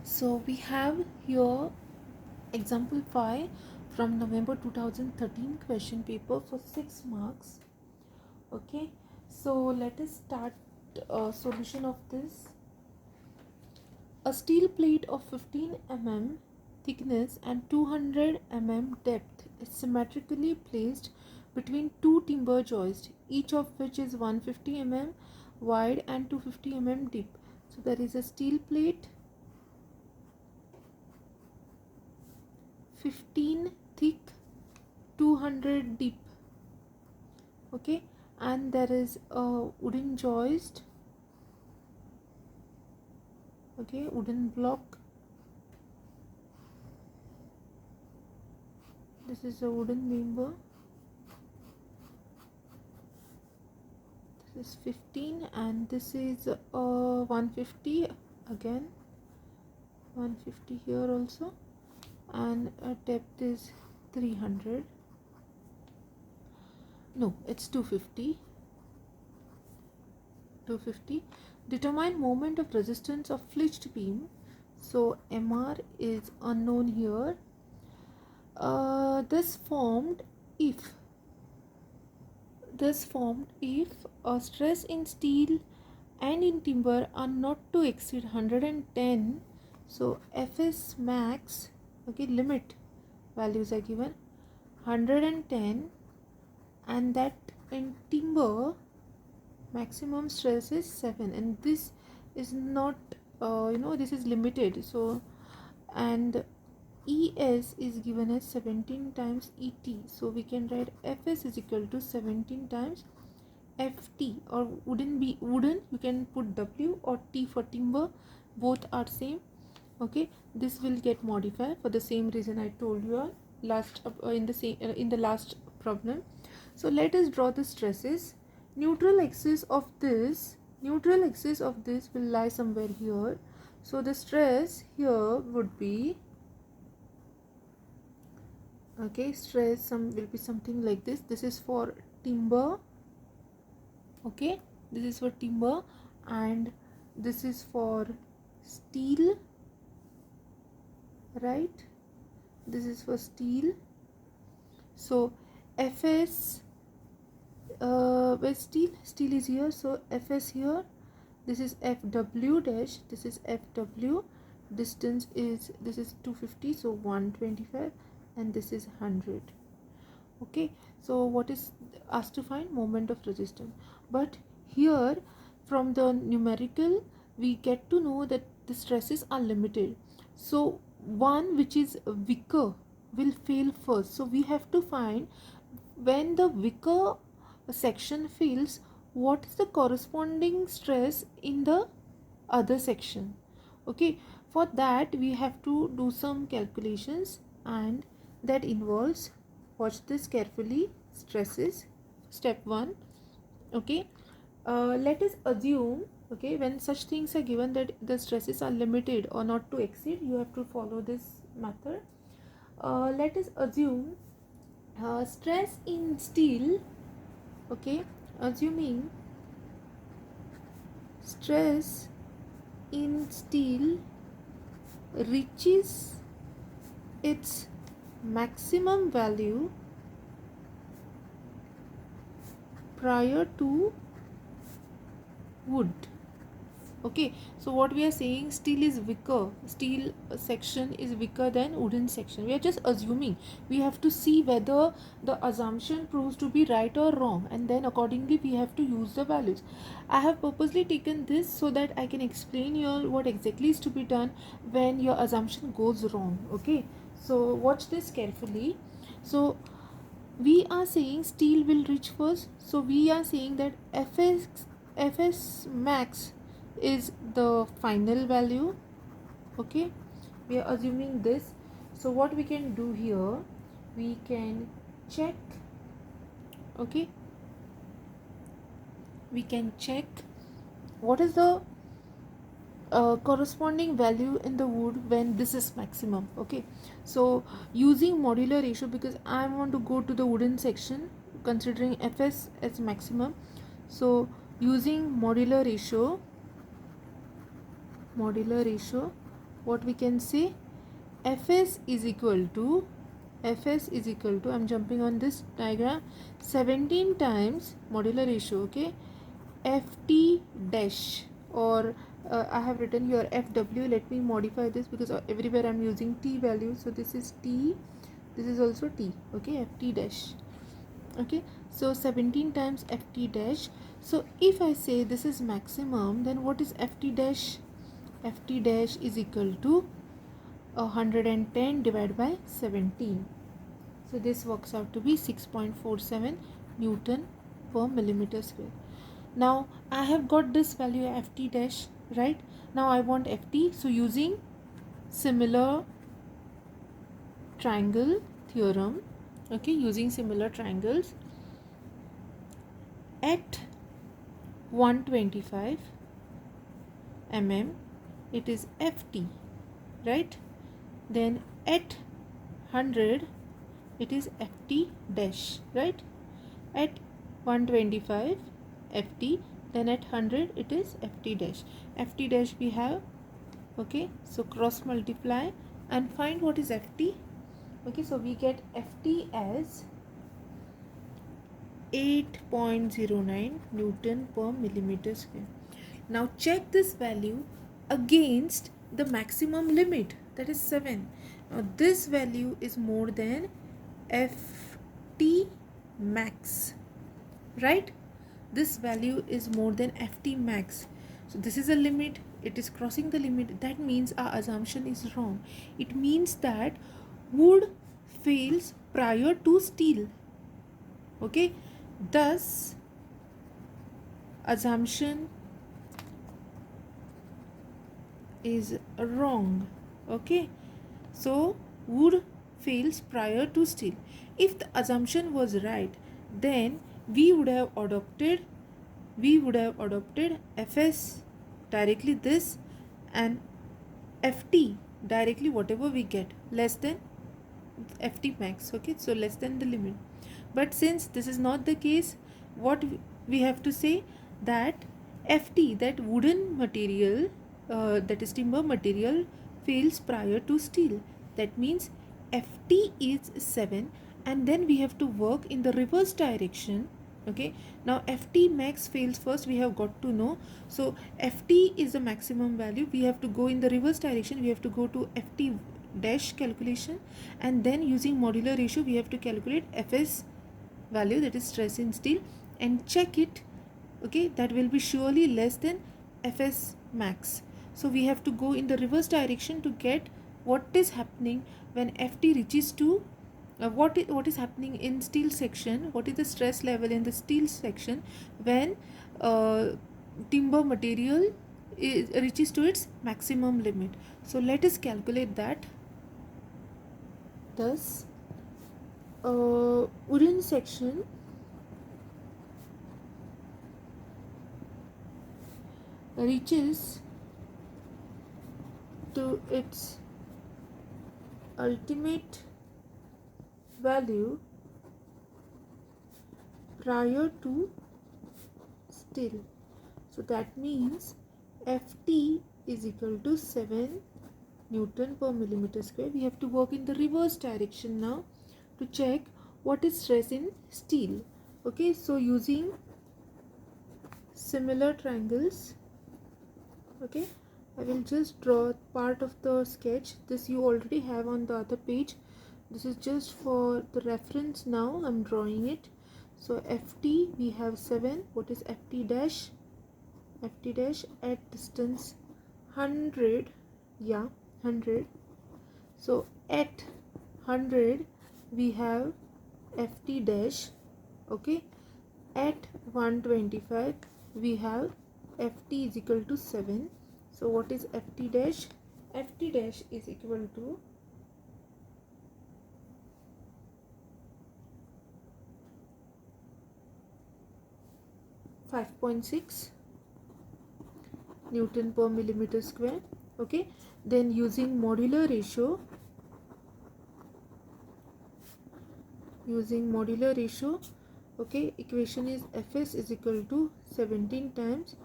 So we have here example 5 from November 2013 question paper for 6 marks. Okay, so let us start solution of this. A steel plate of 15 mm thickness and 200 mm depth is symmetrically placed between two timber joists, each of which is 150 mm wide and 250 mm deep. So there is a steel plate 15 thick, 200 deep. Okay, and there is a wooden joist. Okay, wooden block. This is a wooden member. This is 15 and this is 150 again. 150 here also, and depth is 300. No, it's 250. 250. Determine moment of resistance of flitched beam. So MR is unknown here. This formed if a stress in steel and in timber are not to exceed 110. So Fs max, okay, limit values are given 110, and that in timber maximum stress is 7, and this is not this is limited. So, and ES is given as 17 times ET, so we can write Fs is equal to 17 times FT, or wooden you can put W or T for timber, both are same. Okay, this will get modified for the same reason I told you all last in the last problem. So let us draw the stresses. Neutral axis of this will lie somewhere here. So the stress here would be, okay, stress will be something like this. This is for timber. Okay, this is for timber, and this is for steel, right? This is for steel. So Fs, where steel is here, so Fs here, this is Fw dash, this is Fw, distance is, this is 250, so 125, and this is 100. Okay, so what is asked to find? Moment of resistance. But here from the numerical we get to know that the stresses are limited, so one which is weaker will fail first. So we have to find, when the weaker section fails, what is the corresponding stress in the other section. Okay, for that we have to do some calculations, and that involves, watch this carefully, stresses. Step 1. Okay, let us assume, okay, when such things are given that the stresses are limited or not to exceed, you have to follow this method. Let us assume stress in steel. Okay, assuming stress in steel reaches its maximum value prior to wood. Okay, so what we are saying, steel is weaker, steel section is weaker than wooden section. We are just assuming. We have to see whether the assumption proves to be right or wrong, and then accordingly we have to use the values. I have purposely taken this so that I can explain you all what exactly is to be done when your assumption goes wrong. Okay, so watch this carefully. So we are saying steel will reach first, so we are saying that Fs max is the final value. Okay, we are assuming this. So what we can do here, we can check. Okay, we can check what is the corresponding value in the wood when this is maximum. Okay, so using modular ratio, because I want to go to the wooden section considering Fs as maximum, so using modular ratio what we can say, Fs is equal to, I'm jumping on this diagram, 17 times modular ratio, okay, Ft dash, or I have written here Fw. Let me modify this because everywhere I'm using T value, so this is T, this is also T, okay, Ft dash, okay. So 17 times Ft dash. So if I say this is maximum, then what is Ft dash? Ft dash is equal to 110 divided by 17. So this works out to be 6.47 Newton per millimeter square. Now I have got this value Ft dash, right? Now I want Ft, so using similar triangle theorem, okay, using similar triangles, at 125 mm it is Ft, right? Then at 100 it is Ft dash, right? At 125 Ft, then at 100 it is Ft dash. Ft dash we have, okay, so cross multiply and find what is Ft. Okay, so we get Ft as 8.09 Newton per millimeter square. Now check this value against the maximum limit, that is 7. Now this value is more than Ft max, right? This value is more than Ft max. So this is a limit, it is crossing the limit. That means our assumption is wrong. It means that wood fails prior to steel, okay. Thus assumption is wrong, okay. So wood fails prior to steel. If the assumption was right, then we would have adopted Fs directly this, and Ft directly whatever we get less than Ft max, okay, so less than the limit. But since this is not the case, what we have to say, that Ft, that wooden material, that is timber material, fails prior to steel. That means Ft is 7, and then we have to work in the reverse direction, okay. Now Ft max fails first, we have got to know. So Ft is the maximum value, we have to go in the reverse direction, we have to go to Ft dash calculation, and then using modular ratio we have to calculate Fs value, that is stress in steel, and check it, okay, that will be surely less than Fs max. So we have to go in the reverse direction to get what is happening when Ft reaches to what is happening in steel section, what is the stress level in the steel section when timber material reaches to its maximum limit. So let us calculate that. Thus wooden section reaches to its ultimate value prior to steel. So that means Ft is equal to 7 Newton per millimeter square. We have to work in the reverse direction now to check what is stress in steel, okay. So using similar triangles, okay, I will just draw part of the sketch. This you already have on the other page, this is just for the reference. Now I'm drawing it. So Ft we have 7. What is Ft dash? Ft dash at distance 100, yeah, 100. So at 100 we have Ft dash, okay. At 125 we have Ft is equal to 7. So what is Ft dash? Ft dash is equal to 5.6 Newton per millimeter square, okay. Then using modular ratio, okay, equation is Fs is equal to 17 times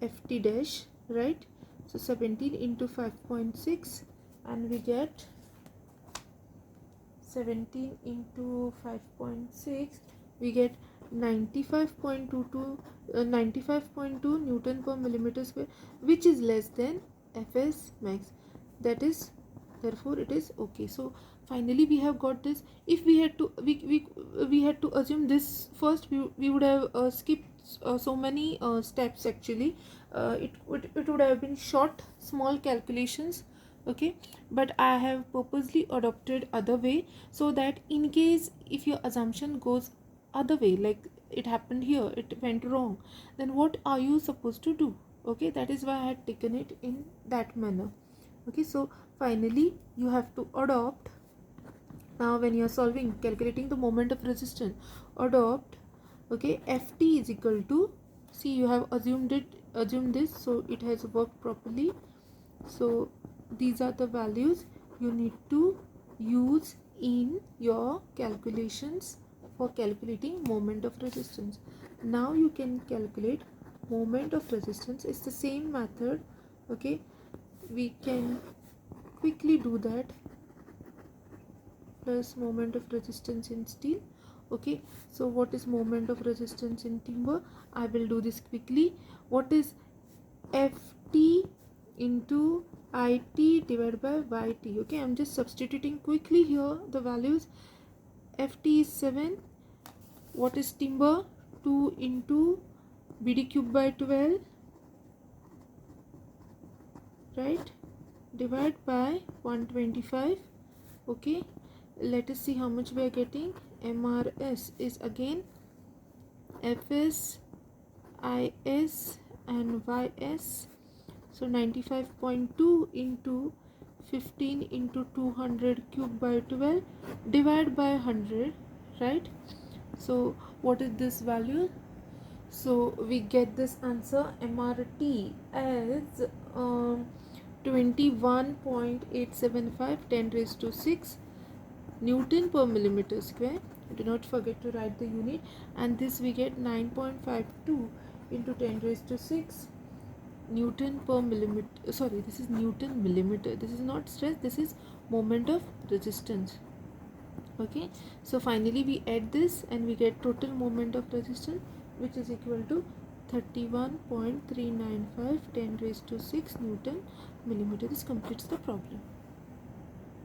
Ft dash, right. So 17 into 5.6, and we get 17 into 5.6, we get 95.2 Newton per millimeter square, which is less than Fs max. That is, therefore it is okay. So finally we have got this. If we had to we had to assume this first, we would have skipped so many steps actually. It would have been short small calculations, okay, but I have purposely adopted other way, so that in case if your assumption goes other way, like it happened here, it went wrong, then what are you supposed to do? Okay, that is why I had taken it in that manner. Okay, so finally you have to adopt, now when you are solving, calculating the moment of resistance, adopt, okay, Ft is equal to, see, you have assumed this, so it has worked properly. So these are the values you need to use in your calculations for calculating moment of resistance. Now you can calculate moment of resistance. It's the same method, okay, we can quickly do that. Plus moment of resistance in steel. Okay, so what is moment of resistance in timber? I will do this quickly. What is Ft into It divided by Yt? Okay, I'm just substituting quickly here the values. Ft is 7. What is timber? 2 into Bd cube by 12, right, divide by 125. Okay, let us see how much we are getting. MRS is again Fs, Is and Ys. So 95.2 into 15 into 200 cube by 12 divide by 100, right? So what is this value? So we get this answer, MRT, as 21.875 10 raised to 6 Newton per millimeter square. Do not forget to write the unit. And this we get 9.52 into 10 raised to 6 Newton per millimeter. Sorry, this is Newton millimeter. This is not stress, this is moment of resistance. Okay, so finally we add this and we get total moment of resistance, which is equal to 31.395 10 raised to 6 Newton millimeter. This completes the problem.